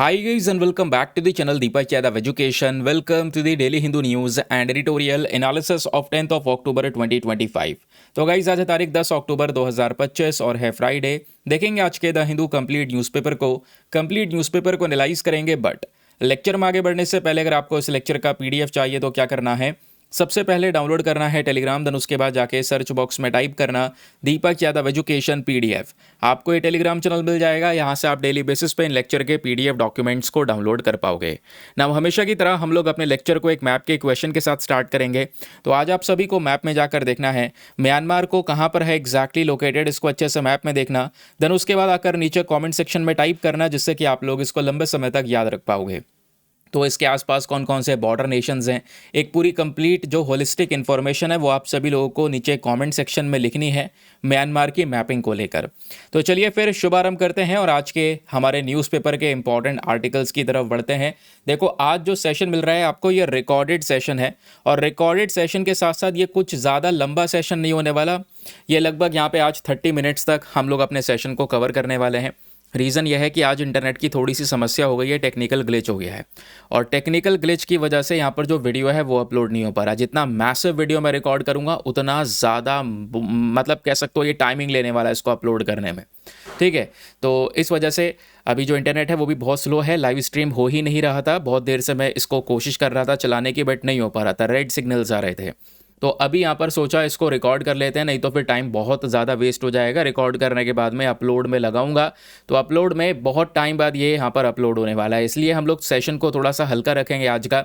Hi guys and welcome back to the channel Deepak Yadav Education. Welcome to the Daily Hindu News and Editorial Analysis of 10th of October 2025. तो guys आज है तारीख 10 अक्टूबर 2025 और है Friday. देखेंगे आज के द हिंदू कंप्लीट न्यूज़पेपर को एनालाइज करेंगे। बट लेक्चर में आगे बढ़ने से पहले अगर आपको इस लेक्चर का पीडीएफ चाहिए तो क्या करना है, सबसे पहले डाउनलोड करना है टेलीग्राम, देन उसके बाद जाके सर्च बॉक्स में टाइप करना दीपक यादव एजुकेशन पीडीएफ। आपको ये टेलीग्राम चैनल मिल जाएगा। यहाँ से आप डेली बेसिस पे इन लेक्चर के पीडीएफ डॉक्यूमेंट्स को डाउनलोड कर पाओगे। नाउ हमेशा की तरह हम लोग अपने लेक्चर को एक मैप के क्वेश्चन के साथ स्टार्ट करेंगे। तो आज आप सभी को मैप में जाकर देखना है म्यांमार को कहाँ पर है एग्जैक्टली लोकेटेड, इसको अच्छे से मैप में देखना। देन उसके बाद आकर नीचे कॉमेंट सेक्शन में टाइप करना, जिससे कि आप लोग इसको लंबे समय तक याद रख पाओगे। तो इसके आसपास कौन कौन से बॉर्डर नेशंस हैं, एक पूरी कंप्लीट जो होलिस्टिक इन्फॉर्मेशन है वो आप सभी लोगों को नीचे कमेंट सेक्शन में लिखनी है म्यांमार की मैपिंग को लेकर। तो चलिए फिर शुभारंभ करते हैं और आज के हमारे न्यूज़पेपर के इंपॉर्टेंट आर्टिकल्स की तरफ बढ़ते हैं। देखो आज जो सेशन मिल रहा है आपको, ये रिकॉर्डेड सेशन है और रिकॉर्डेड सेशन के साथ साथ ये कुछ ज़्यादा लंबा सेशन नहीं होने वाला। ये लगभग यहाँ पे आज 30 मिनट्स तक हम लोग अपने सेशन को कवर करने वाले हैं। रीज़न यह है कि आज इंटरनेट की थोड़ी सी समस्या हो गई है, टेक्निकल ग्लिच हो गया है और टेक्निकल ग्लिच की वजह से यहाँ पर जो वीडियो है वो अपलोड नहीं हो पा रहा। जितना मैसिव वीडियो मैं रिकॉर्ड करूँगा उतना ज़्यादा मतलब कह सकते हो ये टाइमिंग लेने वाला है इसको अपलोड करने में, ठीक है। तो इस वजह से अभी जो इंटरनेट है वो भी बहुत स्लो है, लाइव स्ट्रीम हो ही नहीं रहा था। बहुत देर से मैं इसको कोशिश कर रहा था चलाने की, बट नहीं हो पा रहा था, रेड सिग्नल्स आ रहे थे। तो अभी यहाँ पर सोचा इसको रिकॉर्ड कर लेते हैं, नहीं तो फिर टाइम बहुत ज़्यादा वेस्ट हो जाएगा। रिकॉर्ड करने के बाद में अपलोड में लगाऊंगा तो अपलोड में बहुत टाइम बाद ये यहाँ पर अपलोड होने वाला है, इसलिए हम लोग सेशन को थोड़ा सा हल्का रखेंगे आज का।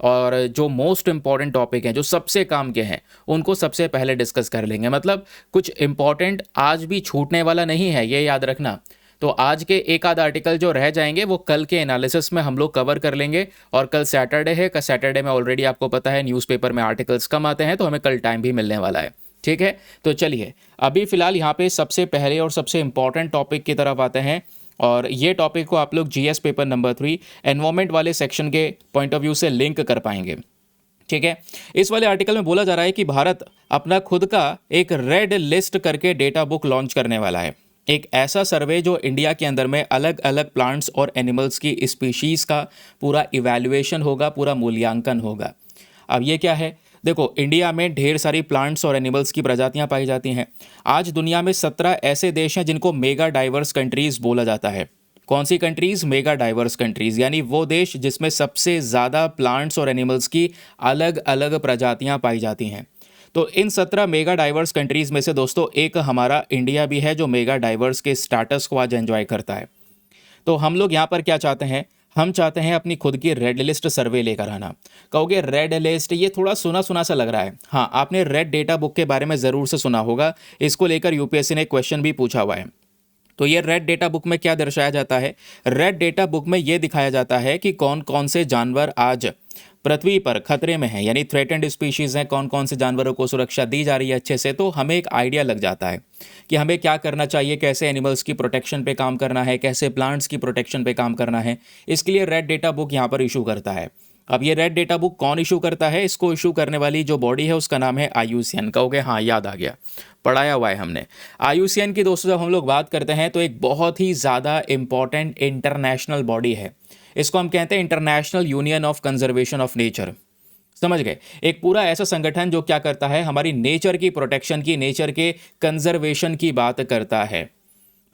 और जो मोस्ट इंपॉर्टेंट टॉपिक हैं, जो सबसे काम के हैं, उनको सबसे पहले डिस्कस कर लेंगे। मतलब कुछ इंपॉर्टेंट आज भी छूटने वाला नहीं है, ये याद रखना। तो आज के एक आध आर्टिकल जो रह जाएंगे वो कल के एनालिसिस में हम लोग कवर कर लेंगे। और कल सैटरडे है, कल सैटरडे में ऑलरेडी आपको पता है न्यूज़पेपर में आर्टिकल्स कम आते हैं, तो हमें कल टाइम भी मिलने वाला है, ठीक है। तो चलिए अभी फ़िलहाल यहाँ पे सबसे पहले और सबसे इंपॉर्टेंट टॉपिक की तरफ आते हैं। और ये टॉपिक को आप लोग जीएस पेपर नंबर 3 एनवायरमेंट वाले सेक्शन के पॉइंट ऑफ व्यू से लिंक कर पाएंगे, ठीक है। इस वाले आर्टिकल में बोला जा रहा है कि भारत अपना खुद का एक रेड लिस्ट करके डेटा बुक लॉन्च करने वाला है। एक ऐसा सर्वे जो इंडिया के अंदर में अलग अलग प्लांट्स और एनिमल्स की स्पीशीज़ का पूरा इवैल्यूएशन होगा, पूरा मूल्यांकन होगा। अब ये क्या है, देखो इंडिया में ढेर सारी प्लांट्स और एनिमल्स की प्रजातियां पाई जाती हैं। आज दुनिया में 17 ऐसे देश हैं जिनको मेगा डाइवर्स कंट्रीज़ बोला जाता है। कौन सी कंट्रीज़? मेगा डाइवर्स कंट्रीज़, यानी वो देश जिसमें सबसे ज़्यादा प्लांट्स और एनिमल्स की अलग अलग प्रजातियाँ पाई जाती हैं। तो इन 17 मेगा डाइवर्स कंट्रीज़ में से दोस्तों एक हमारा इंडिया भी है, जो मेगा डाइवर्स के स्टेटस को आज एंजॉय करता है। तो हम लोग यहाँ पर क्या चाहते हैं, हम चाहते हैं अपनी खुद की रेड लिस्ट सर्वे लेकर आना। कहोगे रेड लिस्ट, ये थोड़ा सुना सुना सा लग रहा है। हाँ, आपने रेड डेटा बुक के बारे में ज़रूर से सुना होगा, इसको लेकर यूपीएससी ने क्वेश्चन भी पूछा हुआ है। तो ये रेड डेटा बुक में क्या दर्शाया जाता है? रेड डेटा बुक में ये दिखाया जाता है कि कौन कौन से जानवर आज पृथ्वी पर खतरे में हैं, यानी थ्रेटेंड स्पीशीज़ हैं, कौन कौन से जानवरों को सुरक्षा दी जा रही है अच्छे से। तो हमें एक आइडिया लग जाता है कि हमें क्या करना चाहिए, कैसे एनिमल्स की प्रोटेक्शन पे काम करना है, कैसे प्लांट्स की प्रोटेक्शन पे काम करना है। इसके लिए रेड डेटा बुक यहाँ पर इशू करता है। अब ये रेड डेटा बुक कौन इशू करता है? इसको इशू करने वाली जो बॉडी है उसका नाम है IUCN। कहोगे हाँ याद आ गया, पढ़ाया हुआ है हमने। IUCN की दोस्तों जब हम लोग बात करते हैं तो एक बहुत ही ज़्यादा इंपॉर्टेंट इंटरनेशनल बॉडी है। इसको हम कहते हैं international union of conservation of nature. समझ गए? एक पूरा ऐसा संगठन जो क्या करता है, हमारी नेचर की प्रोटेक्शन की, नेचर के कंजर्वेशन की बात करता है।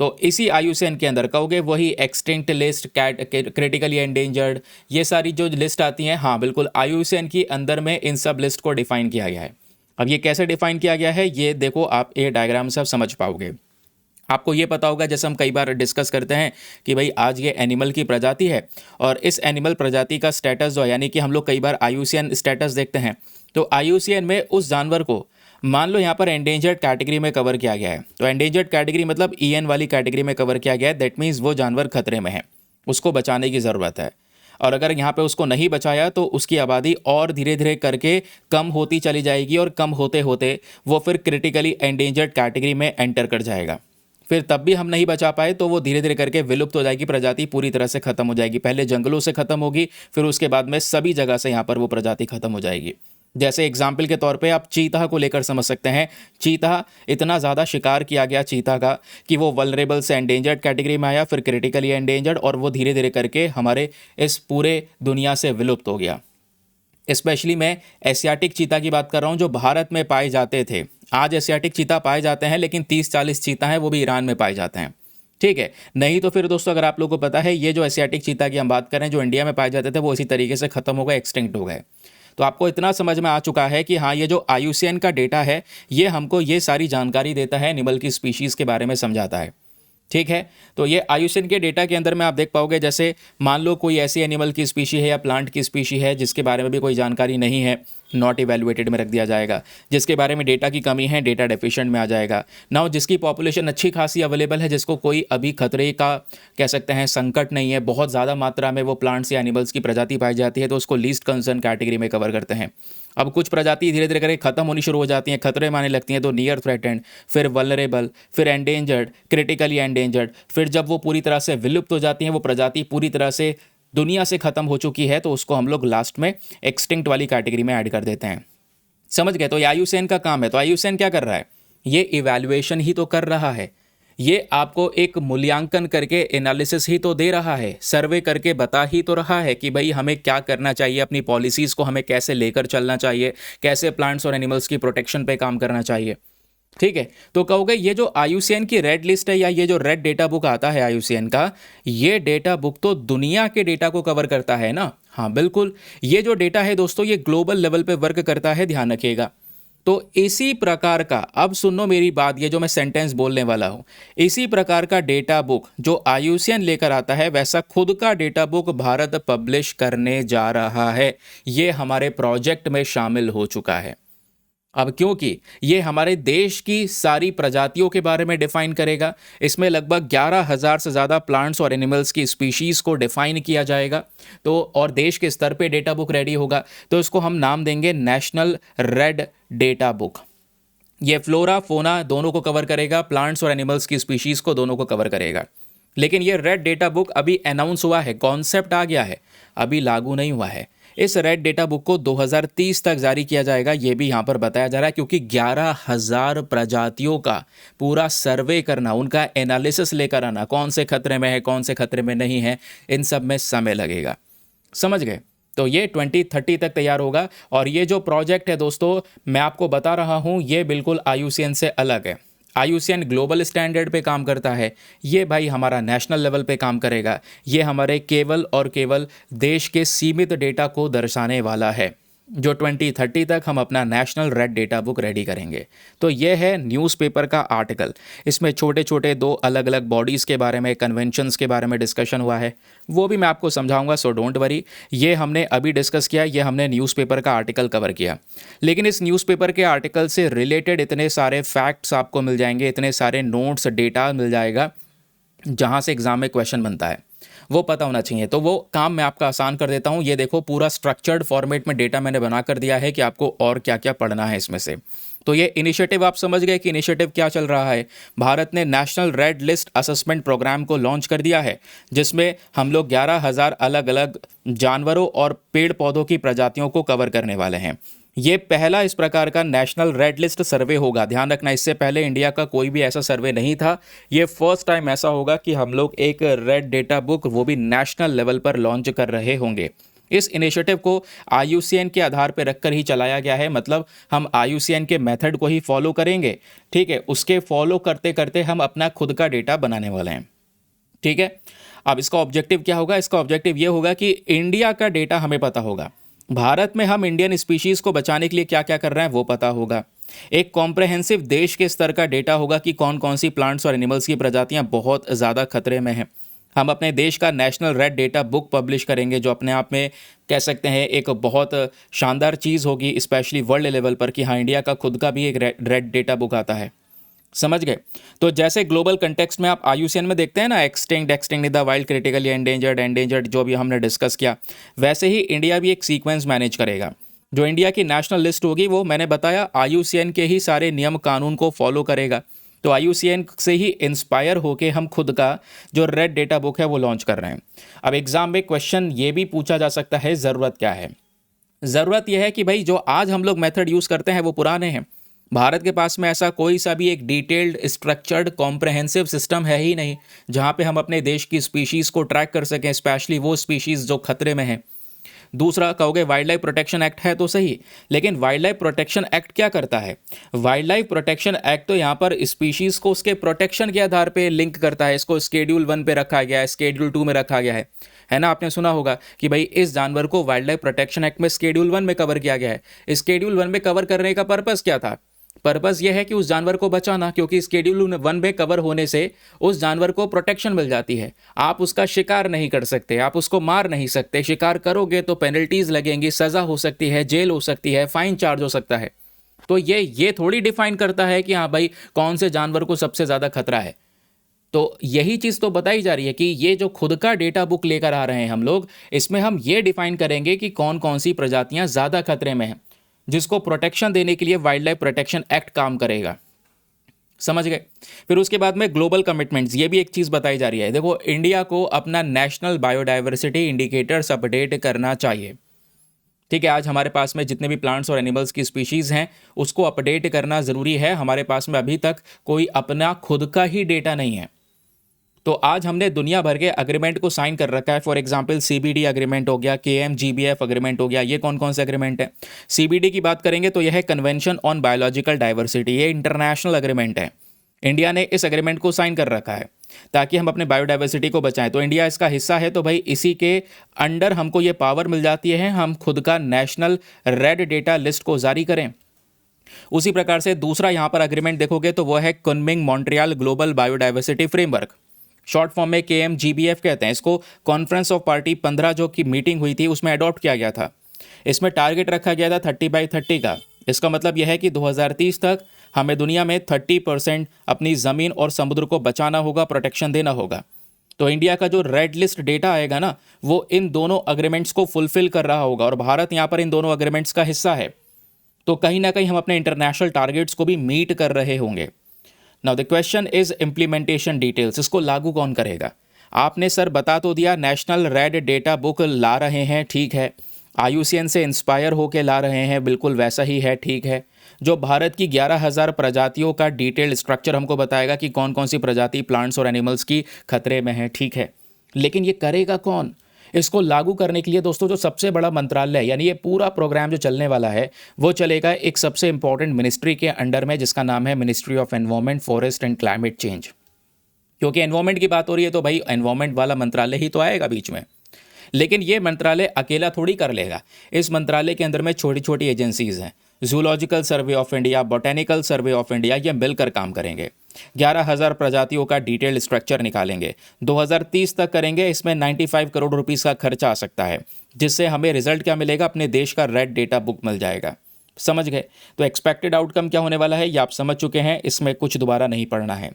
तो इसी IUCN के अंदर कहोगे वही एक्सटिंक्ट लिस्ट, क्रिटिकली एंडेंजर्ड, ये सारी जो लिस्ट आती हैं, हाँ बिल्कुल IUCN की अंदर में इन सब लिस्ट को डिफाइन किया गया है। अब ये कैसे डिफाइन किया गया है, ये देखो आप ये डायग्राम से आप समझ पाओगे। आपको ये पता होगा, जैसे हम कई बार डिस्कस करते हैं कि भाई आज ये एनिमल की प्रजाति है और इस एनिमल प्रजाति का स्टेटस जो है, यानी कि हम लोग कई बार IUCN स्टेटस देखते हैं। तो IUCN में उस जानवर को मान लो यहाँ पर एंडेंजर्ड कैटेगरी में कवर किया गया है। तो एंडेंजर्ड कैटेगरी मतलब EN वाली कैटेगरी में कवर किया गया है। दैट मीन्स वो जानवर खतरे में है, उसको बचाने की ज़रूरत है। और अगर यहाँ पे उसको नहीं बचाया तो उसकी आबादी और धीरे धीरे करके कम होती चली जाएगी और कम होते होते वो फिर क्रिटिकली एंडेंजर्ड कैटेगरी में एंटर कर जाएगा। फिर तब भी हम नहीं बचा पाए तो वो धीरे धीरे करके विलुप्त हो जाएगी, प्रजाति पूरी तरह से खत्म हो जाएगी। पहले जंगलों से खत्म होगी, फिर उसके बाद में सभी जगह से यहाँ पर वो प्रजाति खत्म हो जाएगी। जैसे एग्जाम्पल के तौर पे आप चीता को लेकर समझ सकते हैं। चीता इतना ज़्यादा शिकार किया गया चीता का कि वो वल्नरेबल से एंडेंजर्ड कैटेगरी में आया, फिर क्रिटिकली एंडेंजर्ड, और वो धीरे धीरे करके हमारे इस पूरे दुनिया से विलुप्त हो गया। स्पेशली मैं एशियाटिक चीता की बात कर रहा हूँ जो भारत में पाए जाते थे। आज एशियाटिक चीता पाए जाते हैं, लेकिन 30-40 चीता हैं वो भी ईरान में पाए जाते हैं। ठीक है, नहीं तो फिर दोस्तों अगर आप लोगों को पता है, ये जो एशियाटिक चीता की हम बात करें जो इंडिया में पाए जाते थे वो इसी तरीके से खत्म हो गए, एक्सटिंक्ट हो गए। तो आपको इतना समझ में आ चुका है कि हाँ, ये जो IUCN का डेटा है ये हमको ये सारी जानकारी देता है, एनिमल की स्पीशीज़ के बारे में समझाता है। ठीक है, तो ये IUCN के डेटा के अंदर में आप देख पाओगे, जैसे मान लो कोई ऐसी एनिमल की स्पीशी है या प्लांट की स्पीशी है जिसके बारे में भी कोई जानकारी नहीं है, नॉट इवैल्यूएटेड में रख दिया जाएगा। जिसके बारे में डेटा की कमी है, डेटा डेफिशिएंट में आ जाएगा। नाउ जिसकी पॉपुलेशन अच्छी खासी अवेलेबल है, जिसको कोई अभी खतरे का कह सकते हैं संकट नहीं है, बहुत ज़्यादा मात्रा में वो प्लांट्स या एनिमल्स की प्रजाति पाई जाती है, तो उसको लीस्ट कंसर्न कैटेगरी में कवर करते हैं। अब कुछ प्रजाति धीरे धीरे करके खत्म होनी शुरू हो जाती हैं, खतरे में आने लगती हैं, तो नियर थ्रेटेंड, फिर वल्नरेबल, फिर एंडेंजर्ड, क्रिटिकली एंडेंजर्ड, फिर जब वो पूरी तरह से विलुप्त हो जाती हैं, वो प्रजाति पूरी तरह से दुनिया से खत्म हो चुकी है, तो उसको हम लोग लास्ट में एक्सटिंक्ट वाली कैटेगरी में ऐड कर देते हैं। समझ गए? तो ये IUCN का काम है। तो IUCN क्या कर रहा है? ये इवैल्यूएशन ही तो कर रहा है, ये आपको एक मूल्यांकन करके एनालिसिस ही तो दे रहा है, सर्वे करके बता ही तो रहा है कि भाई हमें क्या करना चाहिए, अपनी पॉलिसीज़ को हमें कैसे लेकर चलना चाहिए, कैसे प्लांट्स और एनिमल्स की प्रोटेक्शन पे काम करना चाहिए। ठीक है, तो कहोगे ये जो IUCN की रेड लिस्ट है या ये जो रेड डेटा बुक आता है IUCN का, ये डेटा बुक तो दुनिया के डेटा को कवर करता है ना। हाँ बिल्कुल, ये जो डेटा है दोस्तों ये ग्लोबल लेवल पे वर्क करता है, ध्यान रखिएगा। तो इसी प्रकार का, अब सुनो मेरी बात, ये जो मैं सेंटेंस बोलने वाला हूं, इसी प्रकार का डेटा बुक जो IUCN लेकर आता है, वैसा खुद का डेटा बुक भारत पब्लिश करने जा रहा है। ये हमारे प्रोजेक्ट में शामिल हो चुका है। अब क्योंकि ये हमारे देश की सारी प्रजातियों के बारे में डिफाइन करेगा, इसमें लगभग 11,000 से ज़्यादा प्लांट्स और एनिमल्स की स्पीशीज़ को डिफाइन किया जाएगा, तो और देश के स्तर पे डेटा बुक रेडी होगा, तो इसको हम नाम देंगे नेशनल रेड डेटा बुक। ये फ्लोरा फोना दोनों को कवर करेगा, प्लांट्स और एनिमल्स की स्पीशीज़ को दोनों को कवर करेगा। लेकिन ये रेड डेटा बुक अभी अनाउंस हुआ है, कॉन्सेप्ट आ गया है, अभी लागू नहीं हुआ है। इस रेड डेटा बुक को 2030 तक जारी किया जाएगा, ये भी यहाँ पर बताया जा रहा है, क्योंकि 11,000 प्रजातियों का पूरा सर्वे करना, उनका एनालिसिस लेकर आना, कौन से खतरे में है, कौन से खतरे में नहीं है, इन सब में समय लगेगा। समझ गए? तो ये 2030 तक तैयार होगा। और ये जो प्रोजेक्ट है दोस्तों, मैं आपको बता रहा हूँ, ये बिल्कुल IUCN से अलग है। IUCN ग्लोबल स्टैंडर्ड पे काम करता है, ये भाई हमारा नेशनल लेवल पे काम करेगा। ये हमारे केवल और केवल देश के सीमित डेटा को दर्शाने वाला है, जो 2030 तक हम अपना national red data book ready करेंगे। तो ये है न्यूज़पेपर का आर्टिकल, इसमें छोटे छोटे 2 अलग अलग बॉडीज़ के बारे में, कन्वेंशंस के बारे में डिस्कशन हुआ है, वो भी मैं आपको समझाऊंगा, सो डोंट वरी। ये हमने अभी डिस्कस किया, ये हमने न्यूज़पेपर का आर्टिकल कवर किया। लेकिन इस न्यूज़पेपर के आर्टिकल से रिलेटेड इतने सारे फैक्ट्स आपको मिल जाएंगे, इतने सारे नोट्स, डेटा मिल जाएगा, जहाँ से एग्ज़ाम में क्वेश्चन बनता है, वो पता होना चाहिए। तो वो काम मैं आपका आसान कर देता हूँ। ये देखो, पूरा स्ट्रक्चर्ड फॉर्मेट में डेटा मैंने बना कर दिया है कि आपको और क्या क्या पढ़ना है इसमें से। तो ये इनिशिएटिव आप समझ गए कि इनिशिएटिव क्या चल रहा है। भारत ने national red list assessment programme को लॉन्च कर दिया है, जिसमें हम लोग 11,000 अलग अलग जानवरों और पेड़ पौधों की प्रजातियों को कवर करने वाले हैं। ये पहला इस प्रकार का नेशनल रेड लिस्ट सर्वे होगा। ध्यान रखना, इससे पहले इंडिया का कोई भी ऐसा सर्वे नहीं था। ये फर्स्ट टाइम ऐसा होगा कि हम लोग एक रेड डेटा बुक, वो भी नेशनल लेवल पर लॉन्च कर रहे होंगे। इस इनिशिएटिव को IUCN के आधार पर रखकर ही चलाया गया है, मतलब हम IUCN के मेथड को ही फॉलो करेंगे। ठीक है, उसके फॉलो करते करते हम अपना खुद का डेटा बनाने वाले हैं। ठीक है, अब इसका ऑब्जेक्टिव क्या होगा? इसका ऑब्जेक्टिव ये होगा कि इंडिया का डेटा हमें पता होगा, भारत में हम इंडियन स्पीशीज़ को बचाने के लिए क्या क्या कर रहे हैं वो पता होगा। एक कॉम्प्रहेंसिव देश के स्तर का डेटा होगा कि कौन कौन सी प्लांट्स और एनिमल्स की प्रजातियां बहुत ज़्यादा खतरे में हैं। हम अपने देश का national red data book publish करेंगे, जो अपने आप में कह सकते हैं एक बहुत शानदार चीज़ होगी, स्पेशली वर्ल्ड लेवल पर, कि हाँ, इंडिया का खुद का भी एक रेड डेटा बुक आता है। समझ गए? तो जैसे ग्लोबल कंटेक्स्ट में आप IUCN में देखते हैं ना, extinct in the wild, critically endangered, जो भी हमने डिस्कस किया, वैसे ही इंडिया भी एक सीक्वेंस मैनेज करेगा। जो इंडिया की नेशनल लिस्ट होगी, वो मैंने बताया IUCN के ही सारे नियम कानून को फॉलो करेगा। तो IUCN से ही इंस्पायर होके हम खुद का जो रेड डेटा बुक है वो लॉन्च कर रहे हैं। अब एग्जाम में क्वेश्चन ये भी पूछा जा सकता है, ज़रूरत क्या है? ज़रूरत यह है कि भाई जो आज हम लोग मेथड यूज़ करते हैं वो पुराने हैं। भारत के पास में ऐसा कोई सा भी एक डिटेल्ड स्ट्रक्चर्ड कॉम्प्रहेंसिव सिस्टम है ही नहीं जहाँ पे हम अपने देश की स्पीशीज़ को ट्रैक कर सकें, स्पेशली वो स्पीशीज़ जो खतरे में हैं। दूसरा कहोगे वाइल्ड लाइफ प्रोटेक्शन एक्ट है तो सही, लेकिन वाइल्ड लाइफ प्रोटेक्शन एक्ट क्या करता है? वाइल्ड लाइफ प्रोटेक्शन एक्ट तो यहाँ पर स्पीशीज़ को उसके प्रोटेक्शन के आधार पे लिंक करता है। इसको स्केड्यूल 1 पे रखा गया है, स्केड्यूल 2 में रखा गया है ना? आपने सुना होगा कि भाई इस जानवर को वाइल्ड लाइफ प्रोटेक्शन एक्ट में स्केड्यूल 1 में कवर किया गया है। स्केड्यूल 1 में कवर करने का पर्पस क्या था? पर्पस यह है कि उस जानवर को बचाना, क्योंकि स्केड्यूल 1 में कवर होने से उस जानवर को प्रोटेक्शन मिल जाती है। आप उसका शिकार नहीं कर सकते, आप उसको मार नहीं सकते। शिकार करोगे तो पेनल्टीज लगेंगी, सजा हो सकती है, जेल हो सकती है, फाइन चार्ज हो सकता है। तो ये थोड़ी डिफाइन करता है कि हाँ भाई कौन से जानवर को सबसे ज़्यादा खतरा है। तो यही चीज़ तो बताई जा रही है कि ये जो खुद का डेटा बुक लेकर आ रहे हैं हम लोग, इसमें हम ये डिफाइन करेंगे कि कौन कौन सी प्रजातियां ज़्यादा खतरे में हैं, जिसको प्रोटेक्शन देने के लिए वाइल्ड लाइफ प्रोटेक्शन एक्ट काम करेगा। समझ गए? फिर उसके बाद में ग्लोबल कमिटमेंट्स, ये भी एक चीज़ बताई जा रही है। देखो, इंडिया को अपना नेशनल बायोडाइवर्सिटी इंडिकेटर्स अपडेट करना चाहिए। ठीक है, आज हमारे पास में जितने भी प्लांट्स और एनिमल्स की स्पीशीज़ हैं उसको अपडेट करना ज़रूरी है। हमारे पास में अभी तक कोई अपना खुद का ही डेटा नहीं है। तो आज हमने दुनिया भर के अग्रीमेंट को साइन कर रखा है। फॉर एग्जांपल CBD एग्रीमेंट हो गया, KMGBF एग्रीमेंट हो गया। ये कौन कौन से एग्रीमेंट है? CBD की बात करेंगे तो यह है कन्वेंशन ऑन बायोलॉजिकल डाइवर्सिटी, ये इंटरनेशनल एग्रीमेंट है। इंडिया ने इस एग्रीमेंट को साइन कर रखा है ताकि हम अपने बायोडाइवर्सिटी को बचाएं। तो इंडिया इसका हिस्सा है, तो भाई इसी के अंडर हमको ये पावर मिल जाती है, हम खुद का नेशनल रेड डेटा लिस्ट को जारी करें। उसी प्रकार से दूसरा यहाँ पर एग्रीमेंट देखोगे तो वह है Kunming Montreal global biodiversity framework, short form में KMGBF कहते हैं इसको। कॉन्फ्रेंस ऑफ पार्टी 15 जो की मीटिंग हुई थी उसमें अडॉप्ट किया गया था। इसमें टारगेट रखा गया था 30/30 का। इसका मतलब यह है कि 2030 तक हमें दुनिया में 30% अपनी ज़मीन और समुद्र को बचाना होगा, प्रोटेक्शन देना होगा। तो इंडिया का जो रेड लिस्ट डेटा आएगा ना, वो इन दोनों अग्रीमेंट्स को फुलफिल कर रहा होगा, और भारत यहाँ पर इन दोनों अग्रीमेंट्स का हिस्सा है। तो कहीं ना कहीं हम अपने इंटरनेशनल टारगेट्स को भी मीट कर रहे होंगे। Now the question is implementation details, इसको लागू कौन करेगा? आपने सर बता तो दिया नेशनल रेड डेटा बुक ला रहे हैं, ठीक है। IUCN से इंस्पायर होकर ला रहे हैं, बिल्कुल वैसा ही है, ठीक है। जो भारत की 11,000 प्रजातियों का डिटेल्ड स्ट्रक्चर हमको बताएगा कि कौन कौन सी प्रजाति प्लांट्स और एनिमल्स की खतरे में है, ठीक है। लेकिन ये करेगा कौन? इसको लागू करने के लिए दोस्तों जो सबसे बड़ा मंत्रालय है, यानी ये पूरा प्रोग्राम जो चलने वाला है वो चलेगा एक सबसे इंपॉर्टेंट मिनिस्ट्री के अंडर में, जिसका नाम है ministry of environment, forest and climate change. क्योंकि एनवायरमेंट की बात हो रही है तो भाई एनवायरमेंट वाला मंत्रालय ही तो आएगा बीच में। लेकिन ये मंत्रालय अकेला थोड़ी कर लेगा। इस मंत्रालय के अंदर में छोटी छोटी एजेंसीज हैं, zoological survey of India, botanical survey of India, ये मिलकर काम करेंगे। 11,000 प्रजातियों का डिटेल्ड स्ट्रक्चर निकालेंगे, 2030 तक करेंगे। इसमें 95 करोड़ रुपीस का खर्चा आ सकता है, जिससे हमें रिजल्ट क्या मिलेगा? अपने देश का रेड डेटा बुक मिल जाएगा। समझ गए? तो एक्सपेक्टेड आउटकम क्या होने वाला है ये आप समझ चुके हैं, इसमें कुछ दोबारा नहीं पढ़ना है।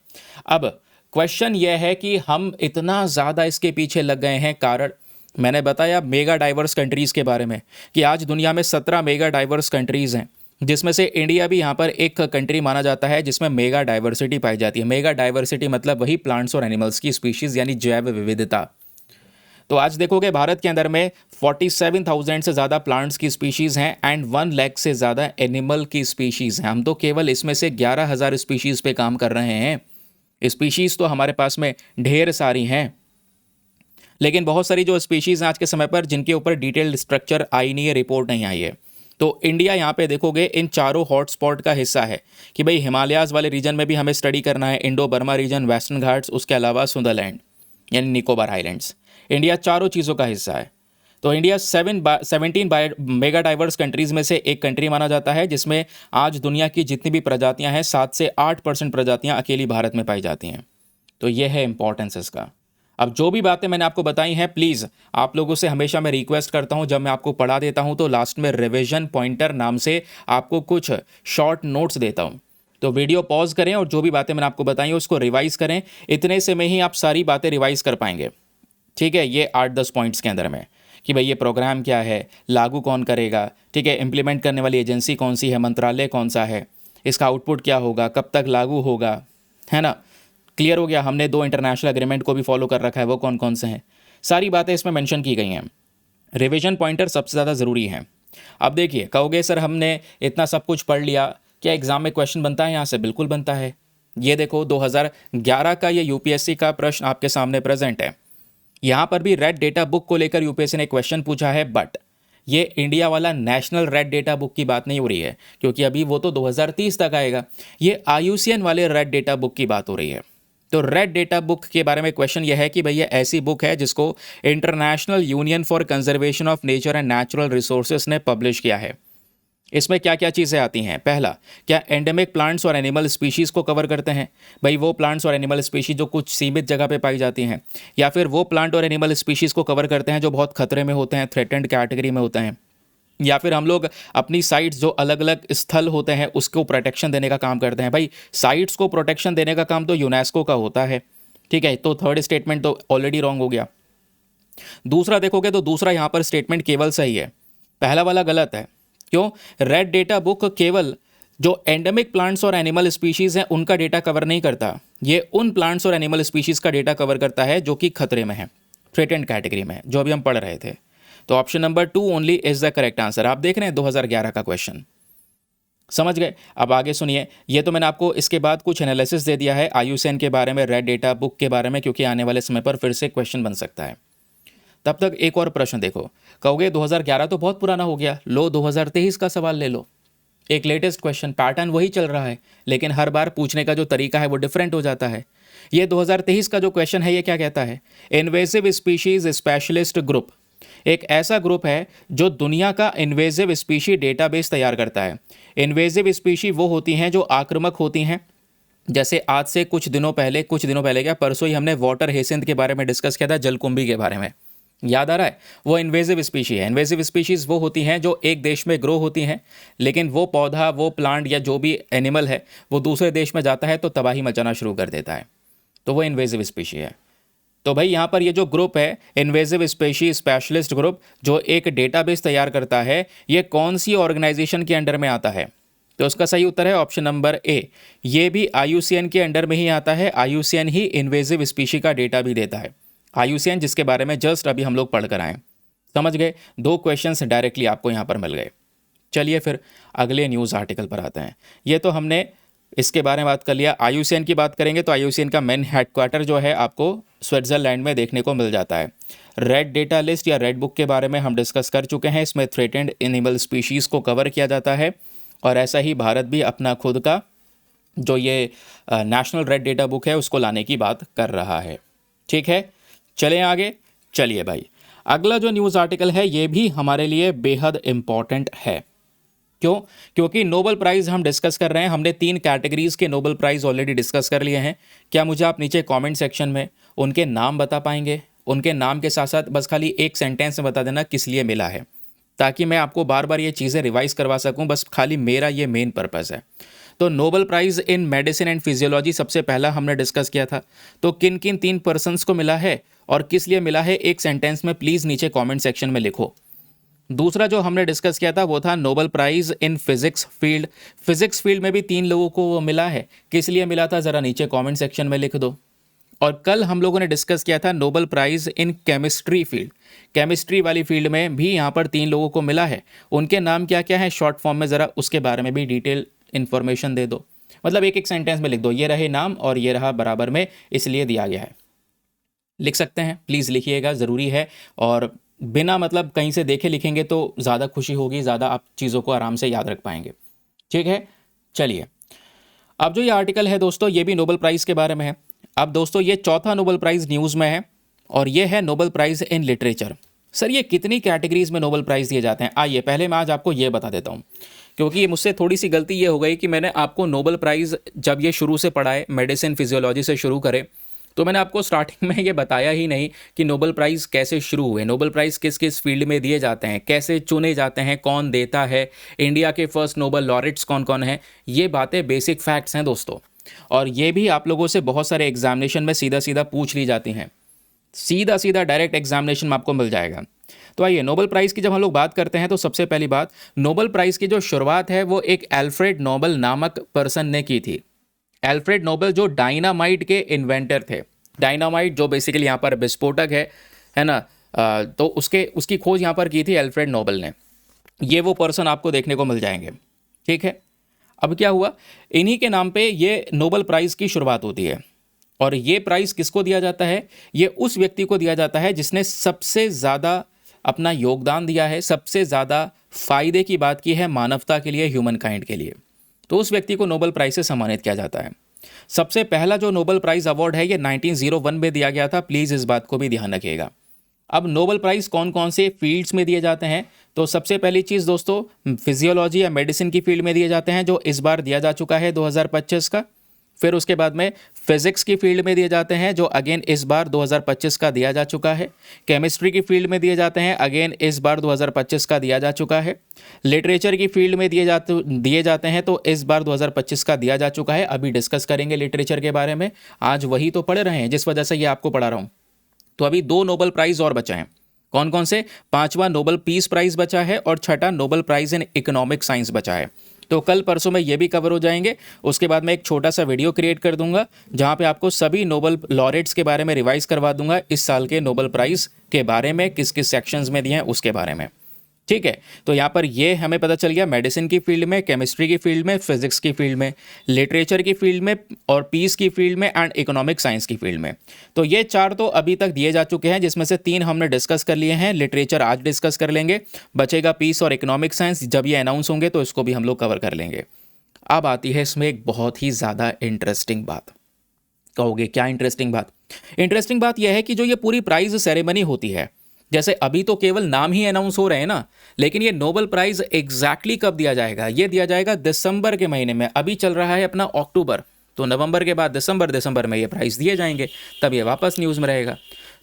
अब क्वेश्चन यह है कि हम इतना ज़्यादा इसके पीछे लग गए हैं, कारण मैंने बताया मेगा डाइवर्स कंट्रीज़ के बारे में कि आज दुनिया में 17 मेगा डाइवर्स कंट्रीज़ हैं, जिसमें से इंडिया भी यहाँ पर एक कंट्री माना जाता है जिसमें मेगा डाइवर्सिटी पाई जाती है। मेगा डाइवर्सिटी मतलब वही प्लांट्स और एनिमल्स की स्पीशीज़, यानी जैव विविधता। तो आज देखोगे भारत के अंदर में 47,000 से ज़्यादा प्लांट्स की स्पीशीज़ हैं एंड 1 लाख से ज़्यादा एनिमल की स्पीशीज़ हैं। हम तो केवल इसमें से 11,000 स्पीशीज़ पे काम कर रहे हैं। स्पीशीज़ तो हमारे पास में ढेर सारी हैं, लेकिन बहुत सारी जो स्पीशीज़ हैं आज के समय पर जिनके ऊपर डिटेल्ड स्ट्रक्चर आई नहीं है, रिपोर्ट नहीं आई है। तो इंडिया यहाँ पे देखोगे इन चारों हॉटस्पॉट का हिस्सा है कि भाई हिमालयाज़ वाले रीजन में भी हमें स्टडी करना है, Indo Burma region, Western Ghats, उसके अलावा सुंदरलैंड यानी निकोबार आइलैंड्स। इंडिया चारों चीज़ों का हिस्सा है। तो इंडिया 17 मेगा डाइवर्स कंट्रीज़ में से एक कंट्री माना जाता है, जिसमें आज दुनिया की जितनी भी प्रजातियाँ हैं 7 से 8% प्रजातियाँ अकेली भारत में पाई जाती हैं। तो यह है इंपॉर्टेंस इसका। अब जो भी बातें मैंने आपको बताई हैं, प्लीज़ आप लोगों से हमेशा मैं रिक्वेस्ट करता हूं, जब मैं आपको पढ़ा देता हूं तो लास्ट में रिवीजन पॉइंटर नाम से आपको कुछ शॉर्ट नोट्स देता हूं। तो वीडियो पॉज करें और जो भी बातें मैंने आपको बताई उसको रिवाइज़ करें। इतने से में ही आप सारी बातें रिवाइज़ कर पाएंगे, ठीक है। ये 8-10 पॉइंट्स के अंदर में कि भाई ये प्रोग्राम क्या है, लागू कौन करेगा, ठीक है, इंप्लीमेंट करने वाली एजेंसी कौन सी है, मंत्रालय कौन सा है, इसका आउटपुट क्या होगा, कब तक लागू होगा, है ना। क्लियर हो गया? हमने 2 इंटरनेशनल एग्रीमेंट को भी फॉलो कर रखा है, वो कौन कौन से हैं, सारी बातें इसमें मेंशन की गई हैं। रिवीजन पॉइंटर सबसे ज़्यादा ज़रूरी है। अब देखिए, कहोगे सर हमने इतना सब कुछ पढ़ लिया, क्या एग्जाम में क्वेश्चन बनता है यहाँ से? बिल्कुल बनता है। ये देखो 2011 का ये यूपीएससी का प्रश्न आपके सामने प्रेजेंट है। यहाँ पर भी रेड डेटा बुक को लेकर यूपीएससी ने क्वेश्चन पूछा है, बट ये इंडिया वाला नेशनल रेड डेटा बुक की बात नहीं हो रही है, क्योंकि अभी वो तो 2030 तक आएगा। ये आईयूसीएन वाले रेड डेटा बुक की बात हो रही है। तो रेड डेटा बुक के बारे में क्वेश्चन यह है कि भैया ऐसी बुक है जिसको international union for conservation of nature and natural resources ने पब्लिश किया है। इसमें क्या क्या चीज़ें आती हैं? पहला, क्या एंडेमिक प्लांट्स और एनिमल स्पीशीज़ को कवर करते हैं? भाई वो प्लांट्स और एनिमल स्पीशीज जो कुछ सीमित जगह पे पाई जाती हैं, या फिर वो प्लांट और एनिमल स्पीशीज़ को कवर करते हैं जो बहुत खतरे में होते हैं, थ्रेटेंड कैटेगरी में होते हैं, या फिर हम लोग अपनी साइट्स जो अलग अलग स्थल होते हैं उसको प्रोटेक्शन देने का काम करते हैं? भाई साइट्स को प्रोटेक्शन देने का काम तो यूनेस्को का होता है, ठीक है। तो थर्ड स्टेटमेंट तो ऑलरेडी रॉन्ग हो गया। दूसरा देखोगे तो दूसरा यहाँ पर स्टेटमेंट केवल सही है, पहला वाला गलत है। क्यों? रेड डेटा बुक केवल जो एंडेमिक प्लांट्स और एनिमल स्पीशीज़ हैं उनका डेटा कवर नहीं करता, ये उन प्लांट्स और एनिमल स्पीशीज़ का डेटा कवर करता है जो कि खतरे में है, थ्रेटेंड कैटेगरी में, जो अभी हम पढ़ रहे थे। तो option number 2 only is the correct answer. आप देख रहे हैं 2011 का क्वेश्चन, समझ गए? अब आगे सुनिए, ये तो मैंने आपको इसके बाद कुछ एनालिसिस दे दिया है आईयूसीएन के बारे में, रेड डेटा बुक के बारे में, क्योंकि आने वाले समय पर फिर से क्वेश्चन बन सकता है। तब तक एक और प्रश्न देखो। कहोगे 2011 तो बहुत पुराना हो गया, लो 2023 का सवाल ले लो। एक लेटेस्ट क्वेश्चन, पैटर्न वही चल रहा है, लेकिन हर बार पूछने का जो तरीका है वो डिफरेंट हो जाता है। ये 2023 का जो क्वेश्चन है ये क्या कहता है? इन्वेसिव स्पीशीज स्पेशलिस्ट ग्रुप एक ऐसा ग्रुप है जो दुनिया का इन्वेसिव स्पीशी डेटाबेस तैयार करता है। इन्वेसिव स्पीशी वो होती हैं जो आक्रामक होती हैं, जैसे आज से कुछ दिनों पहले क्या परसों ही हमने वाटर हेसिंथ के बारे में डिस्कस किया था, जलकुंभी के बारे में, याद आ रहा है? वो इन्वेसिव स्पीशी है। इन्वेसिव स्पीशीज़ वो होती हैं जो एक देश में ग्रो होती हैं, लेकिन वो पौधा, वो प्लांट या जो भी एनिमल है वो दूसरे देश में जाता है तो तबाही मचाना शुरू कर देता है, तो वो इन्वेसिव स्पीशी है। तो भाई यहाँ पर ये जो ग्रुप है इन्वेसिव स्पीशी स्पेशलिस्ट ग्रुप, जो एक डेटाबेस तैयार करता है, ये कौन सी ऑर्गेनाइजेशन के अंडर में आता है? तो उसका सही उत्तर है ऑप्शन नंबर ए, ये भी आईयूसीएन के अंडर में ही आता है। आईयूसीएन ही इन्वेसिव स्पीशी का डेटा भी देता है, आईयूसीएन जिसके बारे में जस्ट अभी हम लोग पढ़ कर आए। समझ गए? 2 क्वेश्चंस डायरेक्टली आपको यहाँ पर मिल गए। चलिए फिर अगले न्यूज़ आर्टिकल पर आते हैं। ये तो हमने इसके बारे में बात कर लिया। आईयूसीएन की बात करेंगे तो आईयूसीएन का मेन हेडक्वार्टर जो है आपको स्विट्जरलैंड में देखने को मिल जाता है। रेड डेटा लिस्ट या रेड बुक के बारे में हम डिस्कस कर चुके हैं। इसमें थ्रेटेंड एनिमल स्पीशीज़ को कवर किया जाता है, और ऐसा ही भारत भी अपना खुद का जो ये नेशनल रेड डेटा बुक है उसको लाने की बात कर रहा है। ठीक है, चलें आगे। चलिए भाई, अगला जो न्यूज़ आर्टिकल है ये भी हमारे लिए बेहद इम्पॉर्टेंट है। क्यों? क्योंकि नोबेल प्राइज़ हम डिस्कस कर रहे हैं। हमने 3 कैटेगरीज़ के नोबेल प्राइज़ ऑलरेडी डिस्कस कर लिए हैं। क्या मुझे आप नीचे कमेंट सेक्शन में उनके नाम बता पाएंगे? उनके नाम के साथ साथ बस खाली एक सेंटेंस में बता देना किस लिए मिला है, ताकि मैं आपको बार बार ये चीज़ें रिवाइज़ करवा सकूं। बस खाली मेरा ये मेन पर्पज़ है। तो Nobel prize in medicine and physiology सबसे पहला हमने डिस्कस किया था। तो किन किन 3 पर्सन्स को मिला है और किस लिए मिला है, एक सेंटेंस में प्लीज़ नीचे कमेंट सेक्शन में लिखो। दूसरा जो हमने डिस्कस किया था वो था Nobel prize in physics field. Physics field में भी 3 लोगों को वो मिला है, किस लिए मिला था ज़रा नीचे कमेंट सेक्शन में लिख दो। और कल हम लोगों ने डिस्कस किया था Nobel prize in chemistry field. Chemistry वाली फील्ड में भी यहाँ पर 3 लोगों को मिला है। उनके नाम क्या क्या है शॉर्ट फॉर्म में, ज़रा उसके बारे में भी डिटेल इन्फॉर्मेशन दे दो। मतलब एक एक सेंटेंस में लिख दो, ये रहे नाम और ये रहा बराबर में, इसलिए दिया गया है। लिख सकते हैं, प्लीज़ लिखिएगा, ज़रूरी है। और बिना मतलब कहीं से देखे लिखेंगे तो ज़्यादा खुशी होगी, ज़्यादा आप चीज़ों को आराम से याद रख पाएंगे। ठीक है, चलिए अब जो ये आर्टिकल है दोस्तों ये भी नोबेल प्राइज़ के बारे में है। अब दोस्तों ये चौथा नोबेल प्राइज़ न्यूज़ में है, और ये है Nobel prize in literature. Sir ये कितनी कैटेगरीज़ में नोबेल प्राइज़ दिए जाते हैं? आइए पहले मैं आज आपको ये बता देता हूँ, क्योंकि मुझसे थोड़ी सी गलती ये हो गई कि मैंने आपको नोबेल प्राइज़ जब ये शुरू से पढ़ाए, मेडिसिन फिजियोलॉजी से शुरू करे, तो मैंने आपको स्टार्टिंग में ये बताया ही नहीं कि नोबेल प्राइज़ कैसे शुरू हुए, नोबेल प्राइज़ किस किस फील्ड में दिए जाते हैं, कैसे चुने जाते हैं, कौन देता है, इंडिया के फर्स्ट नोबेल लॉरेट्स कौन कौन हैं। ये बातें बेसिक फैक्ट्स हैं दोस्तों, और ये भी आप लोगों से बहुत सारे एग्जामिनेशन में सीधा सीधा पूछ ली जाती हैं। सीधा सीधा डायरेक्ट एग्जामिनेशन में आपको मिल जाएगा। तो आइए नोबेल प्राइज़ की जब हम लोग बात करते हैं तो सबसे पहली बात, नोबेल प्राइज़ की जो शुरुआत है वो एक एल्फ्रेड नोबेल नामक पर्सन ने की थी। एल्फ्रेड नोबेल जो डायनामाइट के इन्वेंटर थे। डायनामाइट जो बेसिकली यहाँ पर विस्फोटक है ना, तो उसकी खोज यहाँ पर की थी एल्फ्रेड नोबेल ने। ये वो पर्सन आपको देखने को मिल जाएंगे। ठीक है, अब क्या हुआ, इन्हीं के नाम पे ये नोबेल प्राइज़ की शुरुआत होती है। और ये प्राइज़ किसको दिया जाता है? ये उस व्यक्ति को दिया जाता है जिसने सबसे ज़्यादा अपना योगदान दिया है, सबसे ज़्यादा फायदे की बात की है मानवता के लिए, ह्यूमन काइंड के लिए। तो उस व्यक्ति को नोबेल प्राइज़ से सम्मानित किया जाता है। सबसे पहला जो नोबेल प्राइज़ अवार्ड है ये 1901 में दिया गया था, प्लीज़ इस बात को भी ध्यान रखिएगा। अब नोबेल प्राइज़ कौन कौन से फील्ड्स में दिए जाते हैं? तो सबसे पहली चीज़ दोस्तों, फिजियोलॉजी या मेडिसिन की फील्ड में दिए जाते हैं, जो इस बार दिया जा चुका है 2025 का। फिर उसके बाद में फिजिक्स की फील्ड में दिए जाते हैं, जो अगेन इस बार 2025 का दिया जा चुका है। केमिस्ट्री की फील्ड में दिए जाते हैं, अगेन इस बार 2025 का दिया जा चुका है। लिटरेचर की फील्ड में दिए जाते हैं, तो इस बार 2025 का दिया जा चुका है। अभी डिस्कस करेंगे लिटरेचर के बारे में, आज वही तो पढ़ रहे हैं जिस वजह से ये आपको पढ़ा रहा हूँ। तो अभी 2 नोबेल प्राइज़ और बचे हैं। कौन कौन से? 5वां नोबेल पीस प्राइज़ बचा है और 6ठा Nobel prize in economic science बचा है। तो कल परसों में ये भी कवर हो जाएंगे। उसके बाद मैं एक छोटा सा वीडियो क्रिएट कर दूंगा जहां पे आपको सभी नोबेल लॉरेट्स के बारे में रिवाइज करवा दूंगा, इस साल के नोबेल प्राइज़ के बारे में, किस किस सेक्शंस में दिए हैं उसके बारे में। ठीक है, तो यहाँ पर ये हमें पता चल गया मेडिसिन की फील्ड में, केमिस्ट्री की फील्ड में, फिजिक्स की फील्ड में, लिटरेचर की फील्ड में और पीस की फील्ड में एंड इकोनॉमिक साइंस की फील्ड में। तो ये 4 तो अभी तक दिए जा चुके हैं, जिसमें से 3 हमने डिस्कस कर लिए हैं। लिटरेचर आज डिस्कस कर लेंगे, बचेगा पीस और इकोनॉमिक साइंस। जब ये अनाउंस होंगे तो इसको भी हम लोग कवर कर लेंगे। अब आती है इसमें एक बहुत ही ज़्यादा इंटरेस्टिंग बात। कहोगे क्या इंटरेस्टिंग बात? इंटरेस्टिंग बात यह है कि जो ये पूरी प्राइज़ सेरेमनी होती है, जैसे अभी तो केवल नाम ही अनाउंस हो रहे हैं ना, लेकिन ये नोबेल प्राइज़ एग्जैक्टली कब दिया जाएगा? ये दिया जाएगा दिसंबर के महीने में। अभी चल रहा है अपना अक्टूबर, तो नवंबर के बाद दिसंबर में ये प्राइज़ दिए जाएंगे, तब ये वापस न्यूज़ में रहेगा।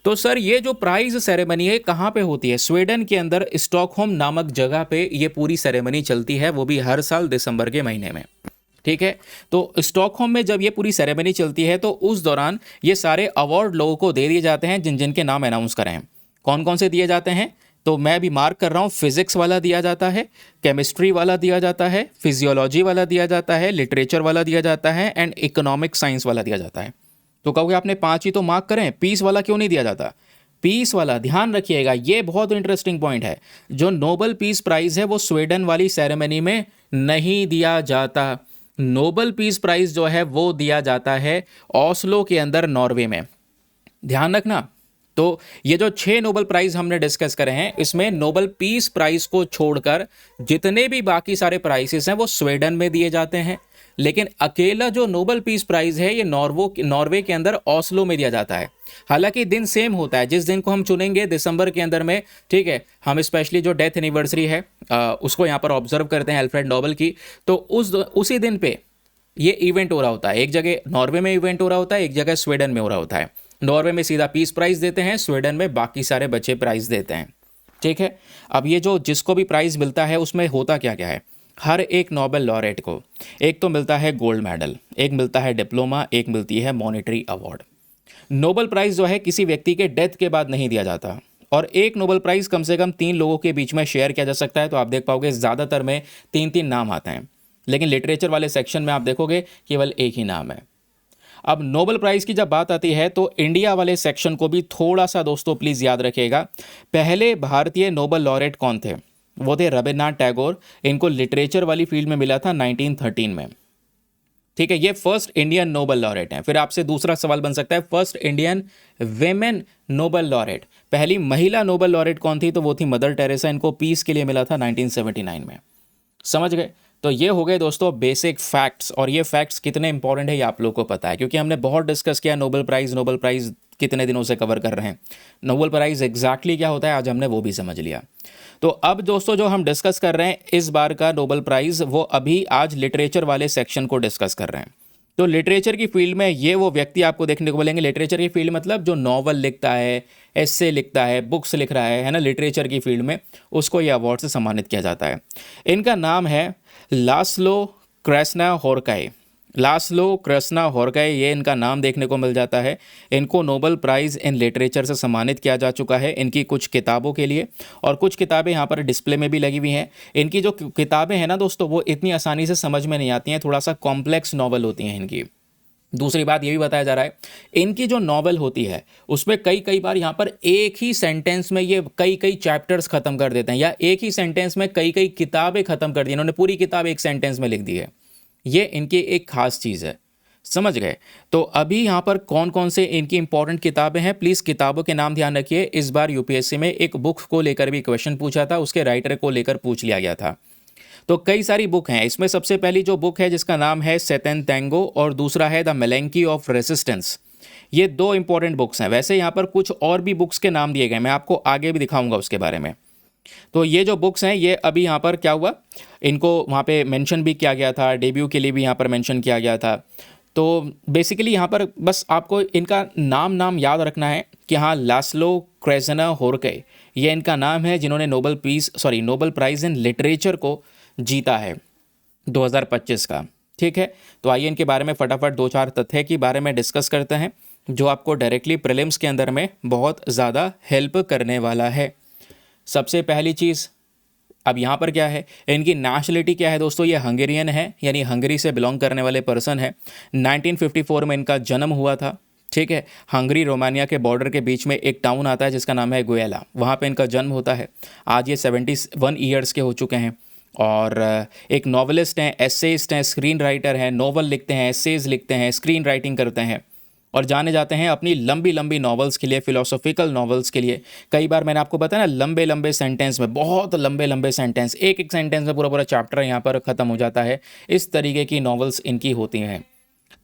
तो सर ये जो प्राइज़ सेरेमनी है कहाँ पे होती है? स्वीडन के अंदर स्टॉकहोम नामक जगह पे ये पूरी सेरेमनी चलती है, वो भी हर साल दिसंबर के महीने में। ठीक है, तो स्टॉकहोम में जब ये पूरी सेरेमनी चलती है तो उस दौरान ये सारे अवार्ड लोगों को दे दिए जाते हैं जिन जिन के नाम अनाउंस करें हैं। कौन कौन से दिए जाते हैं? तो मैं अभी मार्क कर रहा हूँ, फिजिक्स वाला दिया जाता है, केमिस्ट्री वाला दिया जाता है, फिजियोलॉजी वाला दिया जाता है, लिटरेचर वाला दिया जाता है एंड इकोनॉमिक साइंस वाला दिया जाता है। तो कहोगे आपने 5 ही तो मार्क करें, पीस वाला क्यों नहीं दिया जाता? पीस वाला ध्यान रखिएगा, ये बहुत इंटरेस्टिंग पॉइंट है। जो नोबेल पीस प्राइज़ है वो स्वीडन वाली सेरेमनी में नहीं दिया जाता। नोबेल पीस प्राइज़ जो है वो दिया जाता है ओस्लो के अंदर, नॉर्वे में। ध्यान रखना। तो ये जो 6 नोबेल प्राइज़ हमने डिस्कस करे हैं, इसमें नोबेल पीस प्राइज़ को छोड़कर जितने भी बाकी सारे प्राइजेस हैं वो स्वीडन में दिए जाते हैं। लेकिन अकेला जो नोबेल पीस प्राइज़ है ये नॉर्वे के अंदर ओस्लो में दिया जाता है। हालांकि दिन सेम होता है, जिस दिन को हम चुनेंगे दिसंबर के अंदर में, ठीक है, हम स्पेशली जो डेथ एनिवर्सरी है उसको यहाँ पर ऑब्जर्व करते हैं अल्फ्रेड नोबेल की, तो उसी दिन पे ये इवेंट हो रहा होता है। एक जगह नॉर्वे में इवेंट हो रहा होता है, एक जगह स्वीडन में हो रहा होता है। नॉर्वे में सीधा पीस प्राइज़ देते हैं, स्वीडन में बाकी सारे बचे प्राइज़ देते हैं। ठीक है, अब ये जो जिसको भी प्राइज़ मिलता है उसमें होता क्या क्या है? हर एक नोबेल लॉरेट को एक तो मिलता है गोल्ड मेडल, एक मिलता है डिप्लोमा, एक मिलती है मॉनेटरी अवार्ड। नोबेल प्राइज़ जो है किसी व्यक्ति के डेथ के बाद नहीं दिया जाता, और एक नोबेल प्राइज़ कम से कम 3 लोगों के बीच में शेयर किया जा सकता है। तो आप देख पाओगे ज़्यादातर में 3-3 नाम आते हैं, लेकिन लिटरेचर वाले सेक्शन में आप देखोगे केवल एक ही नाम है। अब नोबेल प्राइज़ की जब बात आती है तो इंडिया वाले सेक्शन को भी थोड़ा सा दोस्तों प्लीज़ याद रखिएगा। पहले भारतीय नोबेल लॉरेट कौन थे? वो थे रविन्द्रनाथ टैगोर। इनको लिटरेचर वाली फील्ड में मिला था 1913 में। ठीक है, ये फर्स्ट इंडियन नोबेल लॉरेट हैं। फिर आपसे दूसरा सवाल बन सकता है, first Indian women Nobel laureate, पहली महिला नोबेल लॉरेट कौन थी? तो वो थी मदर टेरेसा। इनको पीस के लिए मिला था 1979 में। समझ गए? तो ये हो गए दोस्तों बेसिक फैक्ट्स, और ये फैक्ट्स कितने इंपॉर्टेंट है ये आप लोगों को पता है, क्योंकि हमने बहुत डिस्कस किया नोबेल प्राइज़ कितने दिनों से कवर कर रहे हैं। नोबेल प्राइज़ एग्जैक्टली क्या होता है आज हमने वो भी समझ लिया। तो अब दोस्तों जो हम डिस्कस कर रहे हैं इस बार का नोबेल प्राइज़, वो अभी आज लिटरेचर वाले सेक्शन को डिस्कस कर रहे हैं। तो लिटरेचर की फील्ड में ये वो व्यक्ति आपको देखने को मिलेंगे। लिटरेचर की फील्ड मतलब जो नॉवल लिखता है, एस्से लिखता है, बुक्स लिख रहा है ना, लिटरेचर की फील्ड में, उसको ये अवार्ड से सम्मानित किया जाता है। इनका नाम है लास्लो क्रेस्नाहोर्काई। लास्लो क्रेस्नाहोर्काई, ये इनका नाम देखने को मिल जाता है। इनको नोबेल प्राइज़ इन लिटरेचर से सम्मानित किया जा चुका है इनकी कुछ किताबों के लिए, और कुछ किताबें यहाँ पर डिस्प्ले में भी लगी हुई हैं। इनकी जो किताबें हैं ना दोस्तों, वो इतनी आसानी से समझ में नहीं आती हैं, थोड़ा सा कॉम्प्लेक्स नॉवल होती हैं इनकी। दूसरी बात ये भी बताया जा रहा है, इनकी जो नॉवेल होती है उसमें कई कई बार यहाँ पर एक ही सेंटेंस में ये कई कई चैप्टर्स खत्म कर देते हैं, या एक ही सेंटेंस में कई कई किताबें खत्म कर दी, इन्होंने पूरी किताब एक सेंटेंस में लिख दी है। ये इनकी एक खास चीज़ है, समझ गए। तो अभी यहाँ पर कौन कौन से इनकी इंपॉर्टेंट किताबें हैं, प्लीज़ किताबों के नाम ध्यान रखिए। इस बार यूपीएससी में एक बुक को लेकर भी क्वेश्चन पूछा था, उसके राइटर को लेकर पूछ लिया गया था। तो कई सारी बुक हैं, इसमें सबसे पहली जो बुक है जिसका नाम है सेतन तैंगो, और दूसरा है द मेलेंकी ऑफ रेसिस्टेंस। ये दो इंपॉर्टेंट बुक्स हैं। वैसे यहाँ पर कुछ और भी बुक्स के नाम दिए गए, मैं आपको आगे भी दिखाऊंगा उसके बारे में। तो ये जो बुक्स हैं ये अभी यहाँ पर क्या हुआ, इनको वहाँ पे मेंशन भी किया गया था, डेब्यू के लिए भी यहाँ पर मेंशन किया गया था। तो बेसिकली यहाँ पर बस आपको इनका नाम याद रखना है कि हाँ, लास्लो क्रेजना होर्के ये इनका नाम है, जिन्होंने नोबल प्राइज़ इन लिटरेचर को जीता है 2025 का। ठीक है, तो आइए इनके बारे में फटाफट दो चार तथ्य के बारे में डिस्कस करते हैं, जो आपको डायरेक्टली प्रीलिम्स के अंदर में बहुत ज़्यादा हेल्प करने वाला है। सबसे पहली चीज़, अब यहाँ पर क्या है, इनकी नेशनलिटी क्या है दोस्तों, ये हंगेरियन है, यानी हंगरी से बिलोंग करने वाले पर्सन है। 1954 में इनका जन्म हुआ था। ठीक है, हंगरी रोमानिया के बॉर्डर के बीच में एक टाउन आता है जिसका नाम है गोयला, वहाँ पे इनका जन्म होता है। आज ये 71 ईयर्स के हो चुके हैं, और एक नॉवलिस्ट हैं, एसेइस्ट हैं, स्क्रीन राइटर हैं, नॉवल लिखते हैं, एसेज लिखते हैं, स्क्रीन राइटिंग करते हैं, और जाने जाते हैं अपनी लंबी लंबी नॉवेल्स के लिए, फिलोसॉफिकल नॉवेल्स के लिए। कई बार मैंने आपको बताया ना, लंबे लंबे सेंटेंस में, बहुत लंबे लंबे सेंटेंस, एक एक सेंटेंस में पूरा पूरा चैप्टर यहाँ पर ख़त्म हो जाता है। इस तरीके की नॉवेल्स इनकी होती हैं।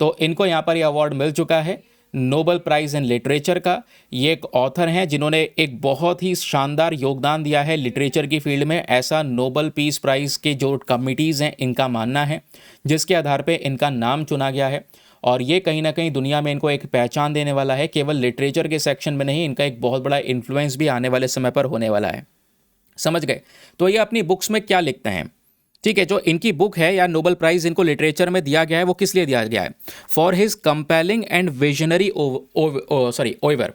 तो इनको यहाँ पर ये अवार्ड मिल चुका है नोबल प्राइज़ इन लिटरेचर का। ये एक ऑथर हैं जिन्होंने एक बहुत ही शानदार योगदान दिया है लिटरेचर की फील्ड में। ऐसा नोबल पीस प्राइज़ के जो कमिटीज़ हैं इनका मानना है, जिसके आधार पे इनका नाम चुना गया है, और ये कहीं ना कहीं दुनिया में इनको एक पहचान देने वाला है। केवल लिटरेचर के सेक्शन में नहीं, इनका एक बहुत बड़ा इन्फ्लुएंस भी आने वाले समय पर होने वाला है। समझ गए। तो ये अपनी बुक्स में क्या लिखते हैं, ठीक है, जो इनकी बुक है या नोबल प्राइज़ इनको लिटरेचर में दिया गया है, वो किस लिए दिया गया है, for his compelling and visionary over.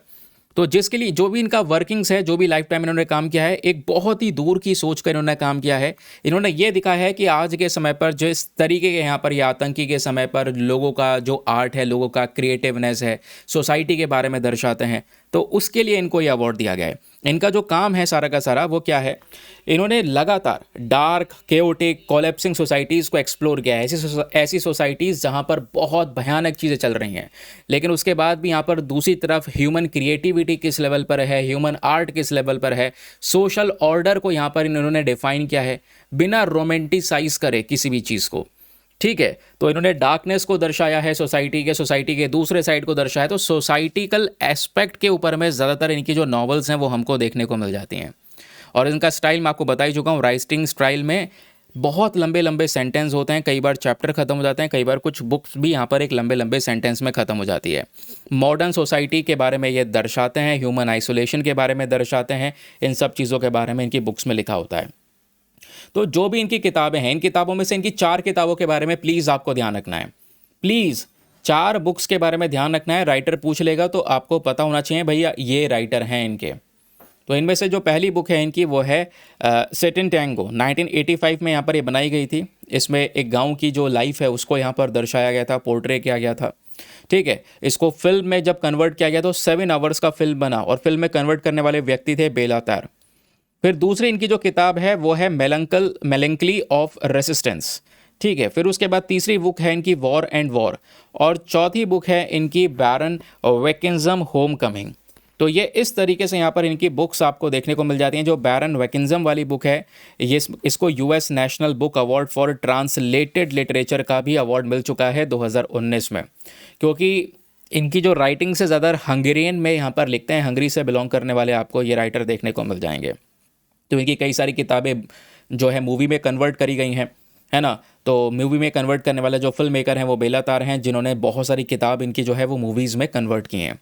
तो जिसके लिए जो भी इनका वर्किंग्स है, जो भी लाइफ टाइम इन्होंने काम किया है, एक बहुत ही दूर की सोच कर इन्होंने काम किया है। इन्होंने ये दिखाया है कि आज के समय पर जिस तरीके के यहाँ पर या आतंकी के समय पर लोगों का जो आर्ट है, लोगों का क्रिएटिवनेस है, सोसाइटी के बारे में दर्शाते हैं, तो उसके लिए इनको ये अवार्ड दिया गया है। इनका जो काम है सारा का सारा वो क्या है, इन्होंने लगातार डार्क, केओटिक, कोलैप्सिंग सोसाइटीज़ को एक्सप्लोर किया है। ऐसी सोसाइटीज़ जहाँ पर बहुत भयानक चीज़ें चल रही हैं, लेकिन उसके बाद भी यहाँ पर दूसरी तरफ ह्यूमन क्रिएटिविटी किस लेवल पर है, ह्यूमन आर्ट किस लेवल पर है, सोशल ऑर्डर को यहाँ पर इन्होंने डिफाइन किया है बिना रोमेंटिसाइज करे किसी भी चीज़ को। ठीक है, तो इन्होंने डार्कनेस को दर्शाया है, सोसाइटी के दूसरे साइड को दर्शाया। तो सोसाइटिकल एस्पेक्ट के ऊपर में ज़्यादातर इनकी जो नॉवेल्स हैं वो हमको देखने को मिल जाती हैं। और इनका स्टाइल मैं आपको बता ही चुका हूँ, राइटिंग स्टाइल में बहुत लंबे लंबे सेंटेंस होते हैं, कई बार चैप्टर खत्म हो जाते हैं, कई बार कुछ बुक्स भी यहाँ पर एक लंबे लंबे सेंटेंस में ख़त्म हो जाती है। मॉडर्न सोसाइटी के बारे में ये दर्शाते हैं, ह्यूमन आइसोलेशन के बारे में दर्शाते हैं, इन सब चीज़ों के बारे में इनकी बुक्स में लिखा होता है। तो जो भी इनकी किताबें हैं, इन किताबों में से इनकी 4 किताबों के बारे में प्लीज़ आपको ध्यान रखना है। प्लीज़ 4 बुक्स के बारे में ध्यान रखना है। राइटर पूछ लेगा तो आपको पता होना चाहिए भैया ये राइटर हैं इनके। तो इनमें से जो पहली बुक है इनकी वो है सेटिन टैंगो। 1985 में यहाँ पर ये बनाई गई थी। इसमें एक गांव की जो लाइफ है उसको यहाँ पर दर्शाया गया था, पोर्ट्रे किया गया था। ठीक है, इसको फिल्म में जब कन्वर्ट किया गया तो 7 आवर्स का फिल्म बना, और फिल्म में कन्वर्ट करने वाले व्यक्ति थे बेलातार। फिर दूसरी इनकी जो किताब है वो है मेलंकली ऑफ रेसिस्टेंस। ठीक है, फिर उसके बाद तीसरी बुक है इनकी वॉर एंड वॉर, और चौथी बुक है इनकी बैरन वेकिन्ज़म होम कमिंग। तो ये इस तरीके से यहाँ पर इनकी बुक्स आपको देखने को मिल जाती हैं। जो बैरन वेकिन्ज़म वाली बुक है ये इसको US national book award for translated literature का भी अवार्ड मिल चुका है 2019 में, क्योंकि इनकी जो राइटिंग से ज़्यादा हंगेरियन में यहाँ पर लिखते हैं। हंगरी से बिलोंग करने वाले आपको ये राइटर देखने को मिल जाएंगे। तो इनकी कई सारी किताबें जो है मूवी में कन्वर्ट करी गई हैं, है ना। तो मूवी में कन्वर्ट करने वाले जो फिल्म मेकर हैं वो बेलातार हैं, जिन्होंने बहुत सारी किताब इनकी जो है वो मूवीज़ में कन्वर्ट की हैं।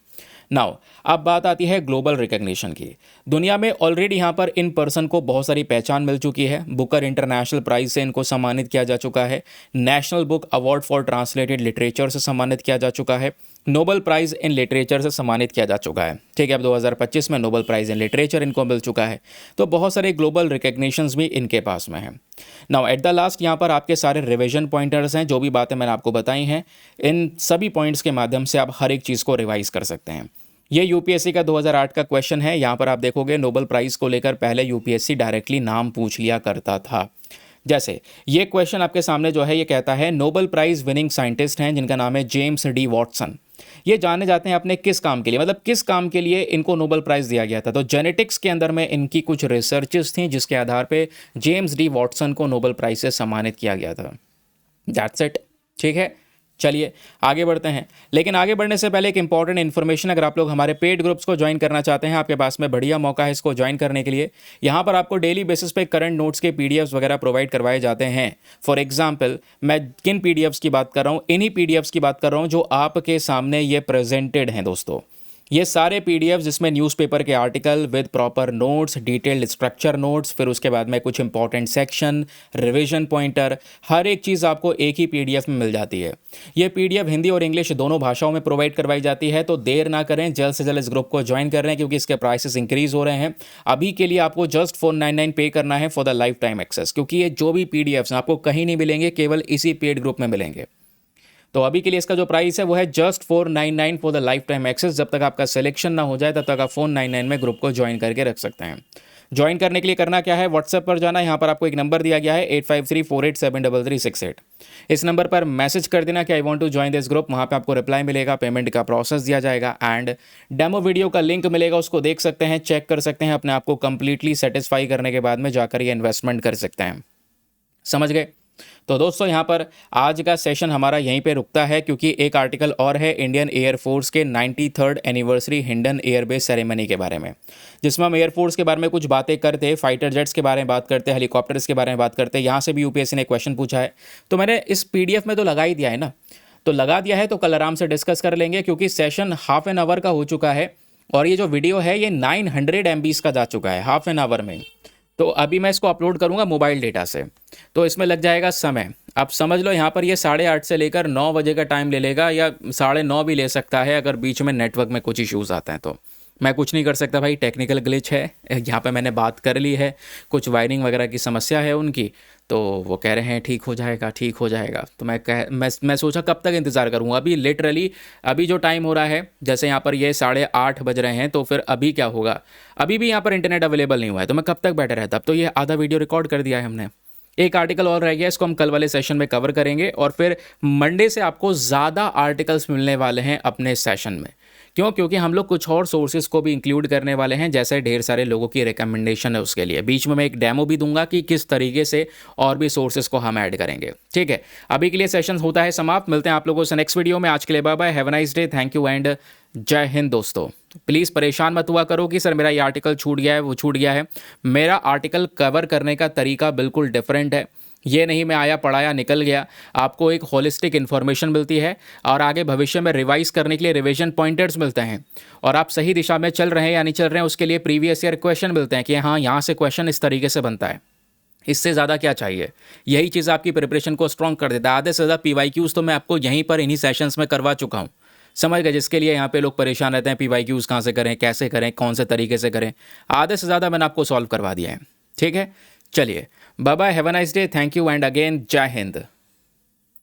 नाउ अब बात आती है ग्लोबल रिकग्निशन की। दुनिया में ऑलरेडी यहाँ पर इन पर्सन को बहुत सारी पहचान मिल चुकी है। बुकर इंटरनेशनल प्राइज़ से इनको सम्मानित किया जा चुका है। National book award for translated literature से सम्मानित किया जा चुका है। नोबल प्राइज़ इन लिटरेचर से सम्मानित किया जा चुका है। ठीक है, अब 2025 में नोबल प्राइज़ इन लिटरेचर इनको मिल चुका है। तो बहुत सारे ग्लोबल रिकग्निशंस भी इनके पास में हैं। नाउ एट द लास्ट यहाँ पर आपके सारे रिवीजन पॉइंटर्स हैं, जो भी बातें मैंने आपको बताई हैं इन सभी पॉइंट्स के माध्यम से आप हर एक चीज़ को रिवाइज कर सकते हैं। ये यूपीएससी का 2008 का क्वेश्चन है। यहाँ पर आप देखोगे नोबेल प्राइज़ को लेकर पहले यूपीएससी डायरेक्टली नाम पूछ लिया करता था। जैसे ये क्वेश्चन आपके सामने जो है ये कहता है नोबेल प्राइज़ विनिंग साइंटिस्ट हैं जिनका नाम है जेम्स डी वॉटसन। ये जाने जाते हैं अपने किस काम के लिए, मतलब किस काम के लिए इनको नोबेल प्राइज़ दिया गया था। तो जेनेटिक्स के अंदर में इनकी कुछ रिसर्चेस थी जिसके आधार पे जेम्स डी वॉटसन को नोबेल प्राइज़ से सम्मानित किया गया था। That's it. ठीक है, चलिए आगे बढ़ते हैं। लेकिन आगे बढ़ने से पहले एक इंपॉर्टेंट इन्फॉर्मेशन, अगर आप लोग हमारे पेड ग्रुप्स को ज्वाइन करना चाहते हैं, आपके पास में बढ़िया मौका है इसको ज्वाइन करने के लिए। यहाँ पर आपको डेली बेसिस पे करंट नोट्स के पीडीएफ्स वगैरह प्रोवाइड करवाए जाते हैं। फॉर एग्जांपल मैं किन पीडीएफ्स की बात कर रहा हूँ, इन्हीं पीडीएफ्स की बात कर रहा हूँ जो आपके सामने ये प्रेजेंटेड हैं दोस्तों। ये सारे पीडीएफ जिसमें न्यूज़पेपर के article with proper notes, detailed structure notes, फिर उसके बाद में कुछ इंपॉर्टेंट सेक्शन, रिवीजन पॉइंटर, हर एक चीज़ आपको एक ही पीडीएफ में मिल जाती है। ये पीडीएफ हिंदी और इंग्लिश दोनों भाषाओं में प्रोवाइड करवाई जाती है। तो देर ना करें, जल्द से जल्द इस ग्रुप को ज्वाइन कर रहे हैं क्योंकि इसके प्राइसेस इंक्रीज हो रहे हैं। अभी के लिए आपको जस्ट 499 पे करना है for the lifetime access, क्योंकि ये जो भी पीडीएफ्स आपको कहीं नहीं मिलेंगे, केवल इसी पेड ग्रुप में मिलेंगे। तो अभी के लिए इसका जो प्राइस है वो है just 499 for the lifetime access. जब तक आपका सिलेक्शन ना हो जाए तब तक आप 499 में ग्रुप को ज्वाइन करके रख सकते हैं। ज्वाइन करने के लिए करना क्या है, व्हाट्सएप पर जाना है। यहाँ पर आपको एक नंबर दिया गया है 8534873368। इस नंबर पर मैसेज कर देना कि I want to join this group. वहाँ पे आपको रिप्लाई मिलेगा, पेमेंट का प्रोसेस दिया जाएगा एंड डेमो वीडियो का लिंक मिलेगा, उसको देख सकते हैं, चेक कर सकते हैं, अपने आप को कंप्लीटली सेटिस्फाई करने के बाद में जाकर ये इन्वेस्टमेंट कर सकते हैं। समझ गए? तो दोस्तों यहाँ पर आज का सेशन हमारा यहीं पे रुकता है क्योंकि एक आर्टिकल और है इंडियन एयरफोर्स के 93rd anniversary Hindon airbase ceremony के बारे में, जिसमें हम एयरफोर्स के बारे में कुछ बातें करते, फाइटर जेट्स के बारे में बात करते, हेलीकॉप्टर्स के बारे में बात करते। यहाँ से भी यूपीएससी ने क्वेश्चन पूछा है, तो मैंने इस पीडीएफ में तो लगा ही दिया है ना, तो लगा दिया है तो कल आराम से डिस्कस कर लेंगे क्योंकि सेशन हाफ एन आवर का हो चुका है और ये जो वीडियो है ये 900 MB का जा चुका है हाफ एन आवर में। तो अभी मैं इसको अपलोड करूंगा मोबाइल डेटा से, तो इसमें लग जाएगा समय। आप समझ लो यहाँ पर ये 8:30 से लेकर 9 बजे का टाइम ले लेगा या 9:30 भी ले सकता है अगर बीच में नेटवर्क में कुछ इश्यूज़ आते हैं तो। मैं कुछ नहीं कर सकता भाई, टेक्निकल ग्लिच है। यहाँ पे मैंने बात कर ली है, कुछ वायरिंग वगैरह की समस्या है उनकी, तो वो कह रहे हैं ठीक हो जाएगा ठीक हो जाएगा। तो मैं सोचा कब तक इंतज़ार करूँगा। अभी लिटरली अभी जो टाइम हो रहा है, जैसे यहाँ पर ये 8:30 बज रहे हैं, तो फिर अभी क्या होगा, अभी भी यहाँ पर इंटरनेट अवेलेबल नहीं हुआ है, तो मैं कब तक बैठा रहता। अब तो ये आधा वीडियो रिकॉर्ड कर दिया है हमने। एक आर्टिकल और रह गया, इसको हम कल वाले सेशन में कवर करेंगे और फिर मंडे से आपको ज़्यादा आर्टिकल्स मिलने वाले हैं अपने सेशन में। क्यों? क्योंकि हम लोग कुछ और सोर्सेज को भी इंक्लूड करने वाले हैं, जैसे ढेर सारे लोगों की रिकमेंडेशन है उसके लिए। बीच में मैं एक डेमो भी दूंगा कि किस तरीके से और भी सोर्सेज को हम ऐड करेंगे। ठीक है, अभी के लिए सेशन होता है समाप्त। मिलते हैं आप लोगों से नेक्स्ट वीडियो में। आज के लिए bye bye, have a nice day, thank you and Jai Hind. दोस्तों प्लीज़ परेशान मत हुआ करो कि सर मेरा ये आर्टिकल छूट गया है वो छूट गया है। मेरा आर्टिकल कवर करने का तरीका बिल्कुल डिफरेंट है। ये नहीं मैं आया पढ़ाया निकल गया, आपको एक होलिस्टिक इन्फॉर्मेशन मिलती है और आगे भविष्य में रिवाइज करने के लिए रिवीजन पॉइंटर्स मिलते हैं और आप सही दिशा में चल रहे हैं या नहीं चल रहे हैं उसके लिए प्रीवियस ईयर क्वेश्चन मिलते हैं कि हाँ यहाँ से क्वेश्चन इस तरीके से बनता है। इससे ज़्यादा क्या चाहिए? यही चीज़ आपकी प्रिपरेशन को स्ट्रॉन्ग कर देता है। आधे से ज़्यादा PYQs तो मैं आपको यहीं पर इन्हीं सेशंस में करवा चुका हूँ। समझ गए? जिसके लिए यहाँ पे लोग परेशान रहते हैं PYQs कहाँ से करें, कैसे करें, कौन से तरीके से करें, आधे से ज़्यादा मैंने आपको सॉल्व करवा दिया है। ठीक है, चलिए bye bye, have a nice day, thank you and again Jai Hind.